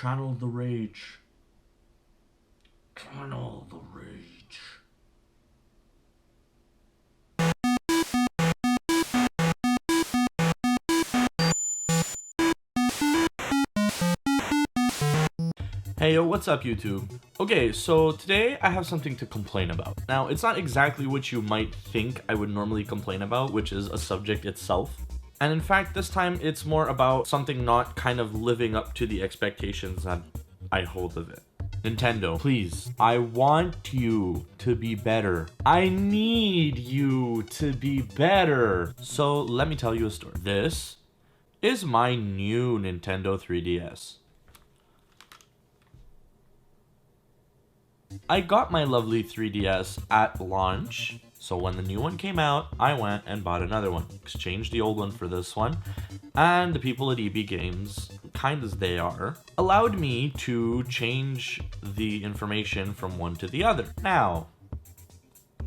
Channel the rage. Channel the rage. Hey yo, what's up YouTube? Okay, so today I have something to complain about. Now, it's not exactly what you might think I would normally complain about, which is a subject itself. And in fact, this time it's more about something not kind of living up to the expectations that I hold of it. Nintendo, please, I want you to be better. I need you to be better. So let me tell you a story. This is my new Nintendo 3DS. I got my lovely 3DS at launch, so when the new one came out, I went and bought another one, exchanged the old one for this one, and the people at EB Games, kind as they are, allowed me to change the information from one to the other. Now,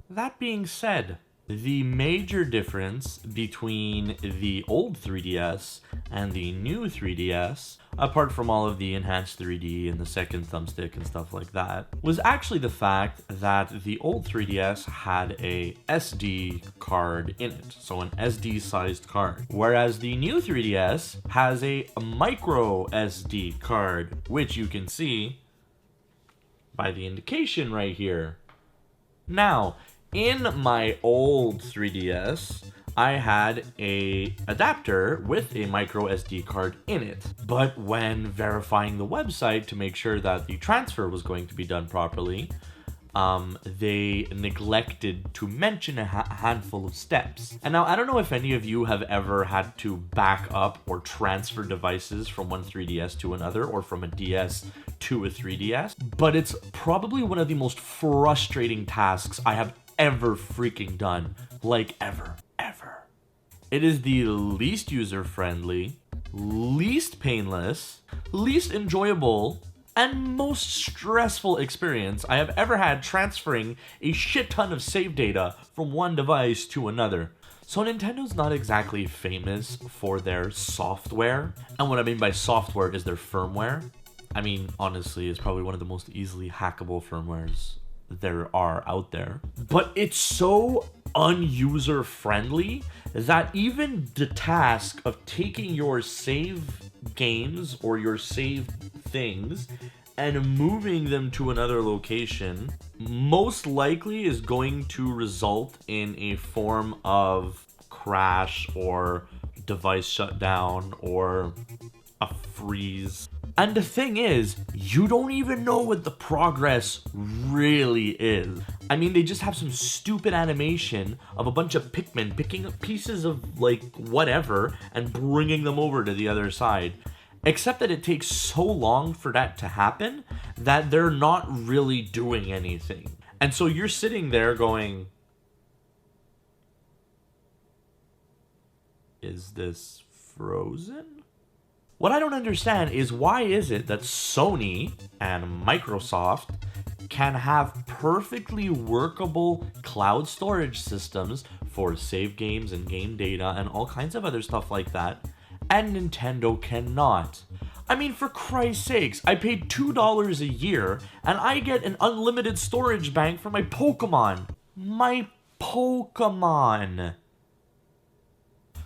that being said, the major difference between the old 3DS and the new 3DS, apart from all of the enhanced 3D and the second thumbstick and stuff like that, was actually the fact that the old 3DS had a SD card in it, so an SD sized card, whereas the new 3DS has a micro SD card, which you can see by the indication right here. Now, in my old 3DS, I had a adapter with a micro SD card in it. But when verifying the website to make sure that the transfer was going to be done properly, they neglected to mention a handful of steps. And now, I don't know if any of you have ever had to back up or transfer devices from one 3DS to another, or from a DS to a 3DS, but it's probably one of the most frustrating tasks I have ever freaking done. Like, ever. It is the least user-friendly, least painless, least enjoyable, and most stressful experience I have ever had transferring a shit ton of save data from one device to another. So Nintendo's not exactly famous for their software, and what I mean by software is their firmware. I mean, honestly, it's probably one of the most easily hackable firmwares there are out there. But it's so un-user-friendly that even the task of taking your save games or your save things and moving them to another location most likely is going to result in a form of crash or device shutdown or a freeze. And the thing is, you don't even know what the progress really is. I mean, they just have some stupid animation of a bunch of Pikmin picking up pieces of, like, whatever and bringing them over to the other side. Except that it takes so long for that to happen that they're not really doing anything. And so you're sitting there going, is this frozen? What I don't understand is, why is it that Sony and Microsoft can have perfectly workable cloud storage systems for save games and game data and all kinds of other stuff like that, and Nintendo cannot? I mean, for Christ's sakes, I paid $2 a year and I get an unlimited storage bank for my Pokemon. My Pokemon.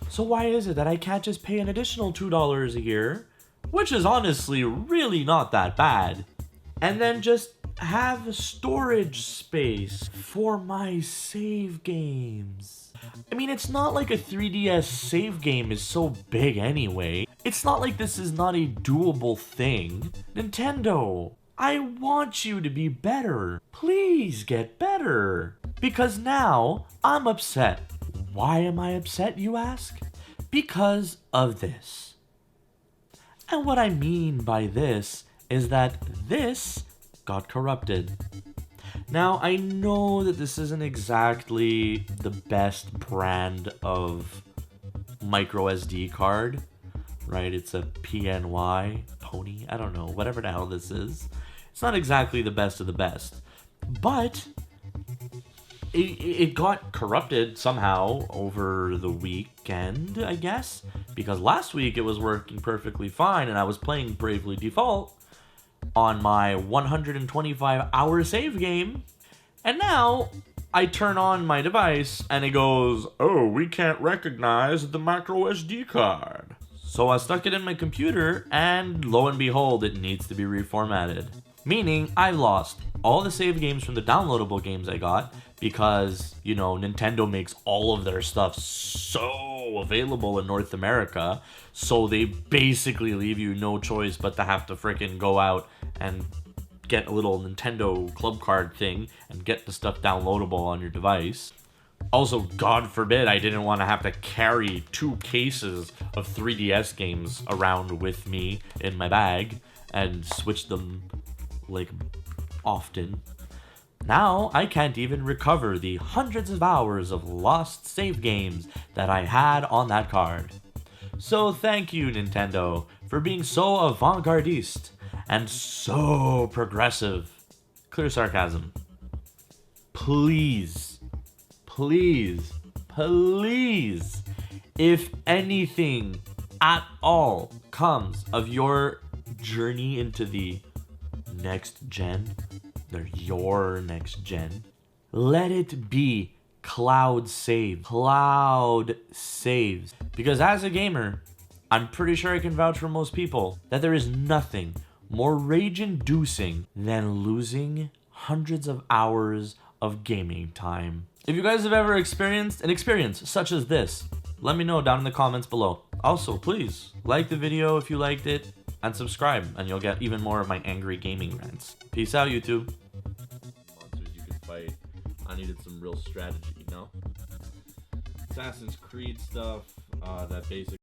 So why is it that I can't just pay an additional $2 a year, which is honestly really not that bad, and then just have storage space for my save games? I mean, it's not like a 3DS save game is so big anyway. It's not like this is not a doable thing. Nintendo, I want you to be better. Please get better. Because now I'm upset. Why am I upset, you ask? Because of this. And what I mean by this is that this got corrupted. Now, I know that this isn't exactly the best brand of micro SD card, right? It's a PNY, Pony, I don't know, whatever the hell this is. It's not exactly the best of the best, but it got corrupted somehow over the weekend, I guess, because last week it was working perfectly fine and I was playing Bravely Default, on my 125-hour save game, and now I turn on my device and it goes, oh, we can't recognize the micro SD card. So I stuck it in my computer, and lo and behold, it needs to be reformatted. Meaning I lost all the save games from the downloadable games I got because, you know, Nintendo makes all of their stuff so available in North America, so they basically leave you no choice but to have to freaking go out and get a little Nintendo club card thing and get the stuff downloadable on your device. Also, God forbid I didn't want to have to carry 2 cases of 3DS games around with me in my bag and switch them, like, often. Now, I can't even recover the hundreds of hours of lost save games that I had on that card. So thank you, Nintendo, for being so avant-gardiste and so progressive. Clear sarcasm. Please, please, please, if anything at all comes of your journey into the next gen, or your next gen, let it be cloud save. Cloud saves. Because as a gamer, I'm pretty sure I can vouch for most people that there is nothing more rage-inducing than losing hundreds of hours of gaming time. If you guys have ever experienced an experience such as this, let me know down in the comments below. Also, please like the video if you liked it, and subscribe, and you'll get even more of my angry gaming rants. Peace out, YouTube. Monsters you could fight. I needed some real strategy, you know? Assassin's Creed stuff, that basic